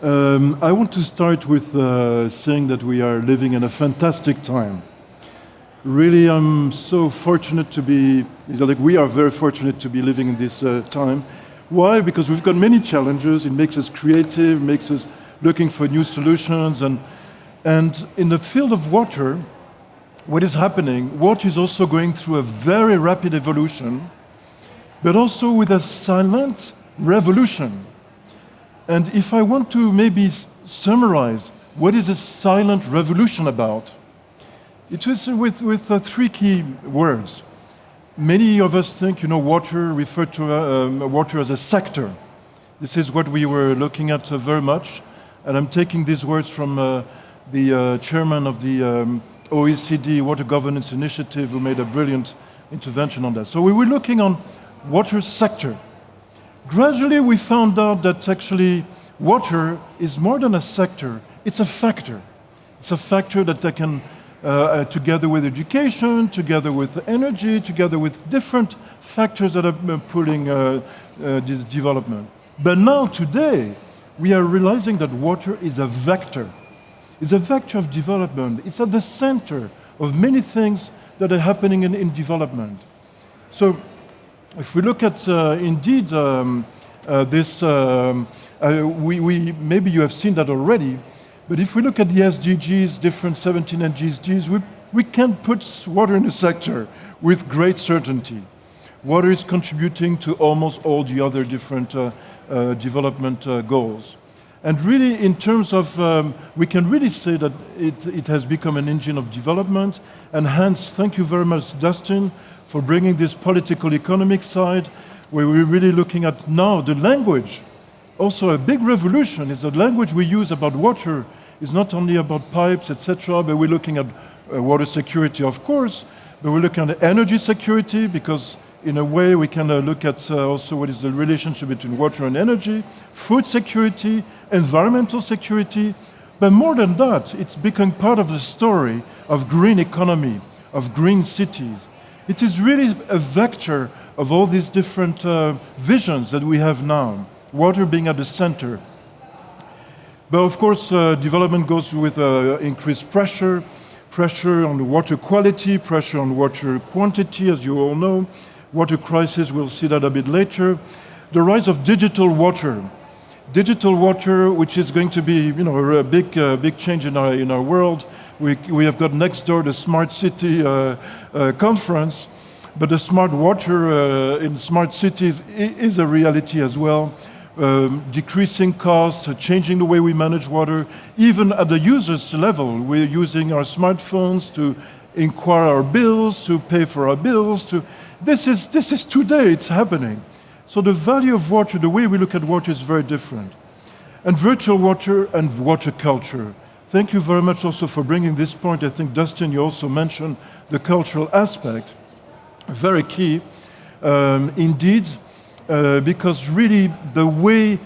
I want to start with saying that we are living in a fantastic time. Really, I'm so fortunate to be, we are very fortunate to be living in this time. Why? Because we've got many challenges. It makes us creative, makes us looking for new solutions. And in the field of water, what is happening, water is also going through a very rapid evolution, but also with a silent revolution. And if I want to maybe summarize what is a silent revolution about, it is with three key words. Many of us think, water, refer to water as a sector. This is what we were looking at very much. And I'm taking these words from the chairman of the OECD Water Governance Initiative, who made a brilliant intervention on that. So we were looking on water sector. Gradually, we found out that actually water is more than a sector, it's a factor. It's a factor that they can, together with education, together with energy, together with different factors that are pulling the development. But now, today, we are realizing that water is a vector. It's a vector of development. It's at the center of many things that are happening in development. So, if we look at indeed this, maybe you have seen that already, but if we look at the SDGs, different 17 SDGs, we can put water in a sector with great certainty. Water is contributing to almost all the other different development goals. And really, in terms of, we can really say that it has become an engine of development, and hence, thank you very much, Dustin, for bringing this political economic side, where we're really looking at now the language. Also, a big revolution is the language we use about water is not only about pipes, etc., but we're looking at water security, of course, but we're looking at energy security, because in a way we can look at also what is the relationship between water and energy, food security, environmental security, but more than that, it's become part of the story of green economy, of green cities. It is really a vector of all these different visions that we have now, water being at the center. But of course, development goes with increased pressure on the water quality, pressure on water quantity, as you all know. Water crisis, we'll see that a bit later. The rise of digital water. Digital water, which is going to be, a big change in our world. We have got next door the Smart City conference, but the smart water in smart cities is a reality as well. Decreasing costs, changing the way we manage water, even at the user's level. We're using our smartphones to inquire our bills, to pay for our bills. This is today, it's happening. So the value of water, the way we look at water is very different. And virtual water and water culture. Thank you very much also for bringing this point. I think, Dustin, you also mentioned the cultural aspect. Very key, indeed, because really the way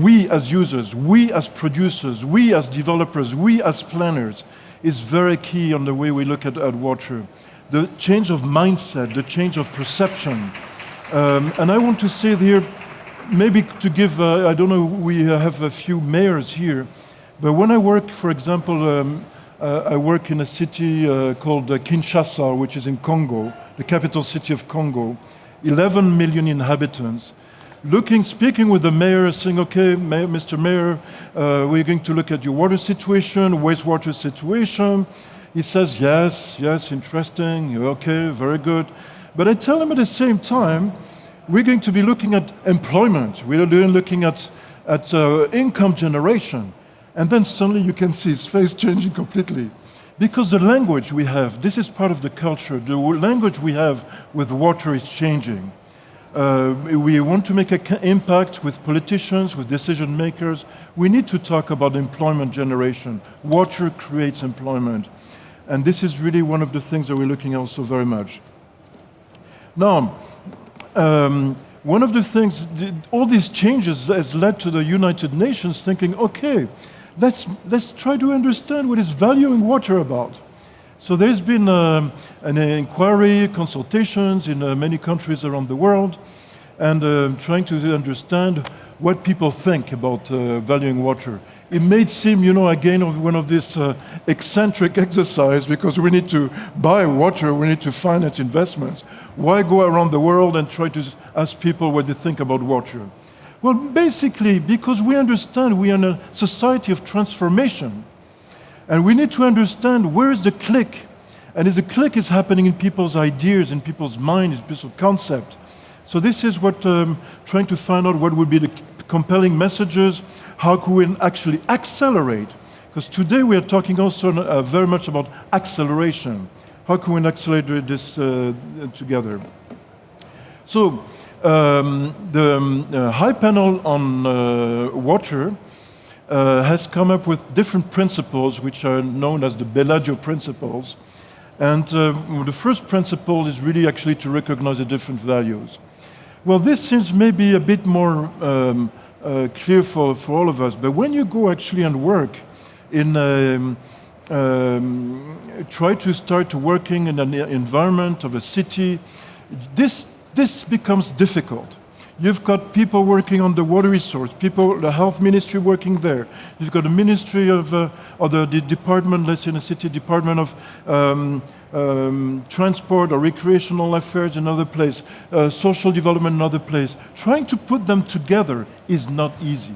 we as users, we as producers, we as developers, we as planners is very key on the way we look at water. The change of mindset, the change of perception. And I want to say here, maybe to give, I don't know, we have a few mayors here, but when I work, for example, I work in a city called Kinshasa, which is in Congo, the capital city of Congo, 11 million inhabitants. Speaking with the mayor, saying, okay, Mr. Mayor, we're going to look at your water situation, wastewater situation. He says, yes, interesting, okay, very good. But I tell him at the same time, we're going to be looking at employment. We're looking at income generation. And then suddenly you can see his face changing completely. Because the language we have, this is part of the culture, the language we have with water is changing. We want to make an impact with politicians, with decision makers. We need to talk about employment generation. Water creates employment. And this is really one of the things that we're looking at also very much. Now, one of the things, all these changes has led to the United Nations thinking, okay, let's try to understand what is valuing water about. So there's been an inquiry, consultations in many countries around the world, and trying to understand what people think about valuing water. It may seem, again, one of these eccentric exercise because we need to buy water, we need to finance investments. Why go around the world and try to ask people what they think about water? Well, basically, because we understand we are in a society of transformation. And we need to understand where is the click. And if the click is happening in people's ideas, in people's minds, in people's concept. So this is what trying to find out what would be the compelling messages, how can we actually accelerate? Because today we are talking also very much about acceleration. How can we accelerate this together? So the high panel on water has come up with different principles which are known as the Bellagio principles. And the first principle is really actually to recognize the different values. Well, this seems maybe a bit more clear for all of us, but when you go actually and work in try to start working in an environment of a city, this becomes difficult. You've got people working on the water resource, the health ministry working there. You've got the ministry of, or the department, let's say in the city department of transport or recreational affairs in another place, social development in another place. Trying to put them together is not easy.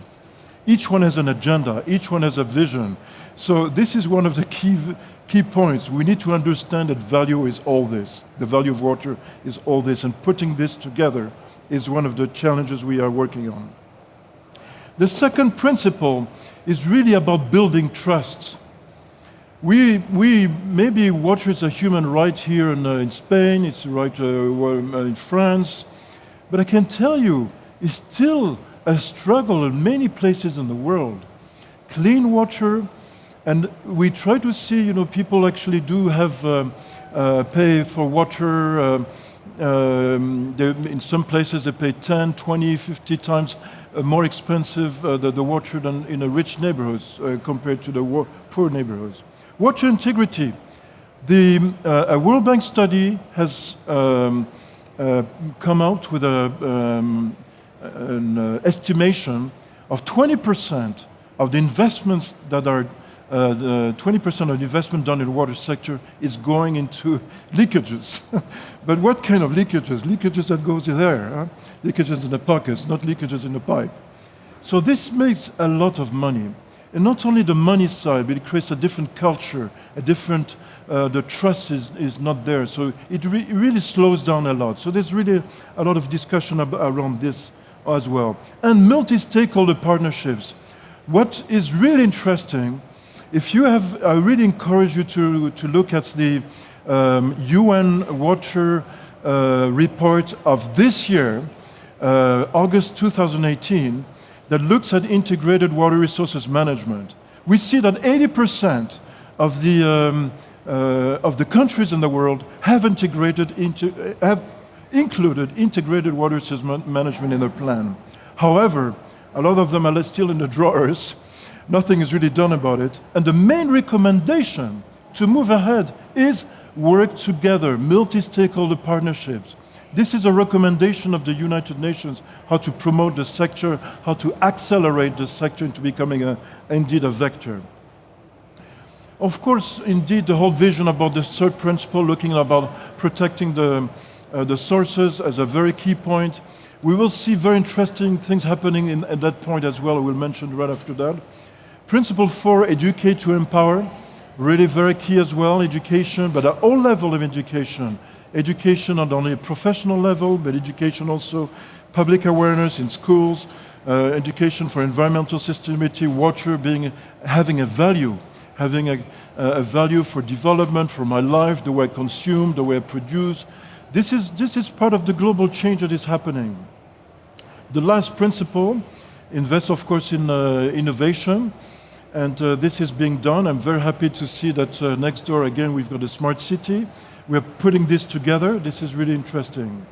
Each one has an agenda, each one has a vision. So this is one of the key points. We need to understand that value is all this. The value of water is all this, and putting this together is one of the challenges we are working on. The second principle is really about building trust. Maybe water is a human right here in Spain, it's a right in France, but I can tell you, it's still a struggle in many places in the world. Clean water, and we try to see, people actually do have pay for water. In some places they pay 10, 20, 50 times more expensive the water than in the rich neighborhoods compared to the poor neighborhoods. Water integrity. A World Bank study has come out with an estimation of 20% of the investments that are 20% of the investment done in the water sector is going into leakages. But what kind of leakages? Leakages that goes in there. Huh? Leakages in the pockets, not leakages in the pipe. So this makes a lot of money. And not only the money side, but it creates a different culture, the trust is not there. So it really slows down a lot. So there's really a lot of discussion around this as well. And multi-stakeholder partnerships. What is really interesting, I really encourage you to look at the UN Water report of this year, August 2018, that looks at integrated water resources management. We see that 80% of the countries in the world have included integrated water resources management in their plan. However, a lot of them are still in the drawers. Nothing is really done about it. And the main recommendation to move ahead is work together, multi-stakeholder partnerships. This is a recommendation of the United Nations, how to promote the sector, how to accelerate the sector into becoming indeed a vector. Of course, indeed, the whole vision about the third principle, looking about protecting the sources as a very key point. We will see very interesting things happening at that point as well. I will mention right after that. Principle 4, educate to empower. Really very key as well, education, but at all levels of education. Education not only a professional level, but education also public awareness in schools, education for environmental sustainability, water having a value, having a value for development, for my life, the way I consume, the way I produce. This is part of the global change that is happening. The last principle, invest of course in innovation. And this is being done. I'm very happy to see that next door again we've got a smart city. We're putting this together. This is really interesting.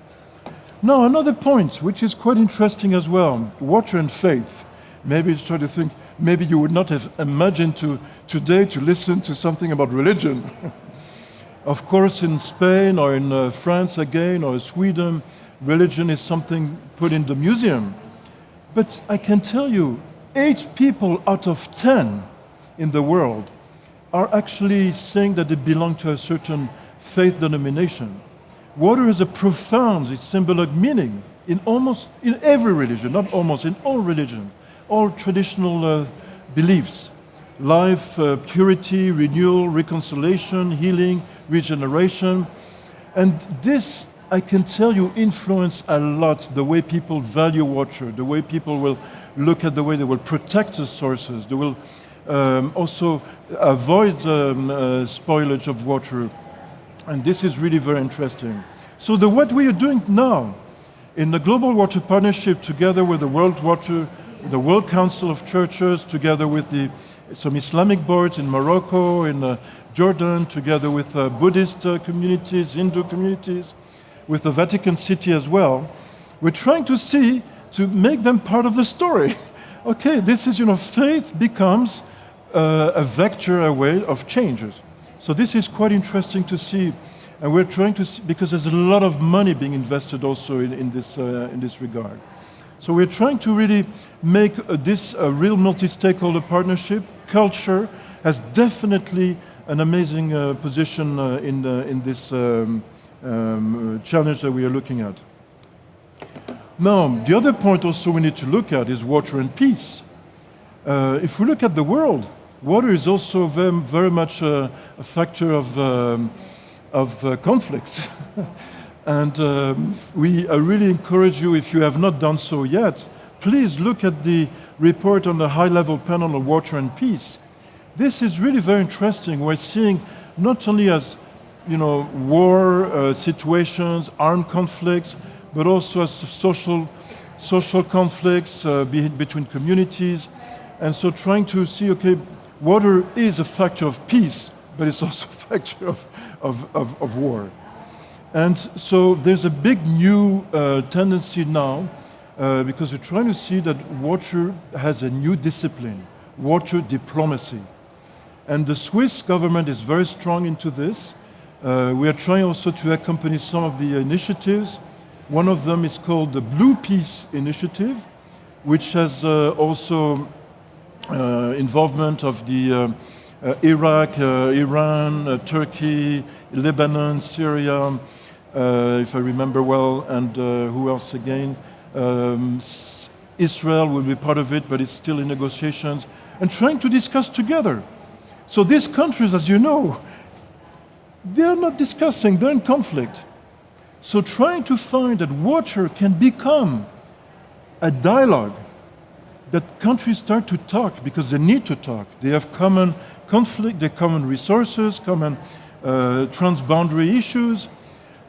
Now another point which is quite interesting as well, water and faith. Maybe try to think, maybe you would not have imagined today to listen to something about religion. Of course in Spain or in France again or Sweden, religion is something put in the museum. But I can tell you, 8 people out of 10 in the world are actually saying that they belong to a certain faith denomination. Water has a profound symbolic meaning in every religion, not almost, in all religion, all traditional beliefs. Life, purity, renewal, reconciliation, healing, regeneration. And this, I can tell you, influence a lot the way people value water, the way people will look at the way they will protect the sources. They will also avoid spoilage of water. And this is really very interesting. So what we are doing now in the Global Water Partnership, together with the World Council of Churches, together with some Islamic boards in Morocco, in Jordan, together with Buddhist communities, Hindu communities, with the Vatican City as well, we're trying to make them part of the story. Okay, this is, faith becomes a vector, a way of changes. So this is quite interesting to see. And we're trying to see, because there's a lot of money being invested also in this regard. So we're trying to really make this a real multi-stakeholder partnership. Culture has definitely an amazing position in this challenge that we are looking at. Now, the other point also we need to look at is water and peace. If we look at the world, water is also very much a factor of conflicts. And we really encourage you, if you have not done so yet, please look at the report on the high-level panel on water and peace. This is really very interesting. We're seeing not only as war situations, armed conflicts, but also as social conflicts between communities. And so trying to see, okay, water is a factor of peace, but it's also a factor of war. And so there's a big new tendency now, because we're trying to see that water has a new discipline, water diplomacy. And the Swiss government is very strong into this. We are trying also to accompany some of the initiatives. One of them is called the Blue Peace Initiative, which has also involvement of the Iraq, Iran, Turkey, Lebanon, Syria, if I remember well, and who else again? Israel will be part of it, but it's still in negotiations, and trying to discuss together. So these countries, as you know, they're not discussing, they're in conflict. So trying to find that water can become a dialogue, that countries start to talk because they need to talk. They have common conflict, they have common resources, common transboundary issues.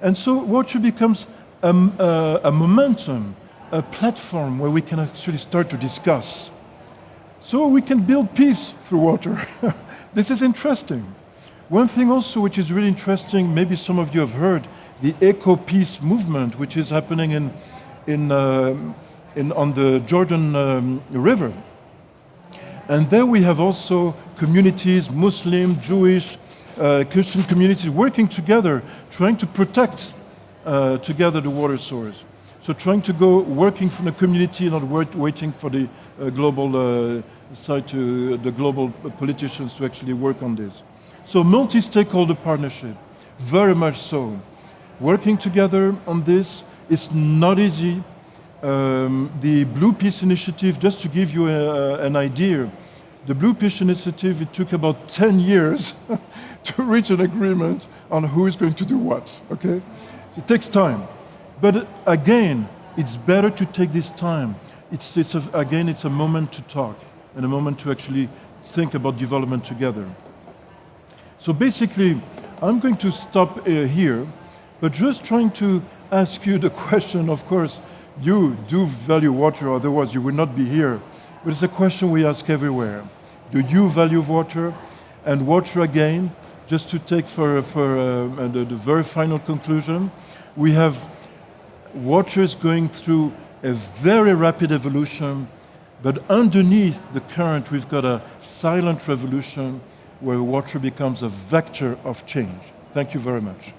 And so water becomes a momentum, a platform where we can actually start to discuss. So we can build peace through water. This is interesting. One thing also which is really interesting, maybe some of you have heard, the eco-peace movement, which is happening on the Jordan River. And there we have also communities, Muslim, Jewish, Christian communities working together, trying to protect together the water source. So trying to go working from the community, not waiting for the global side to the global politicians to actually work on this. So multi-stakeholder partnership, very much so. Working together on this, it's not easy. The Blue Peace Initiative, just to give you an idea, the Blue Peace Initiative, it took about 10 years to reach an agreement on who is going to do what, okay? So it takes time. But again, it's better to take this time. Again, it's a moment to talk and a moment to actually think about development together. So basically, I'm going to stop here, but just trying to ask you the question, of course, you do value water, otherwise you would not be here. But it's a question we ask everywhere. Do you value water? And water, again, just to take for the very final conclusion, we have water is going through a very rapid evolution, but underneath the current, we've got a silent revolution where water becomes a vector of change. Thank you very much.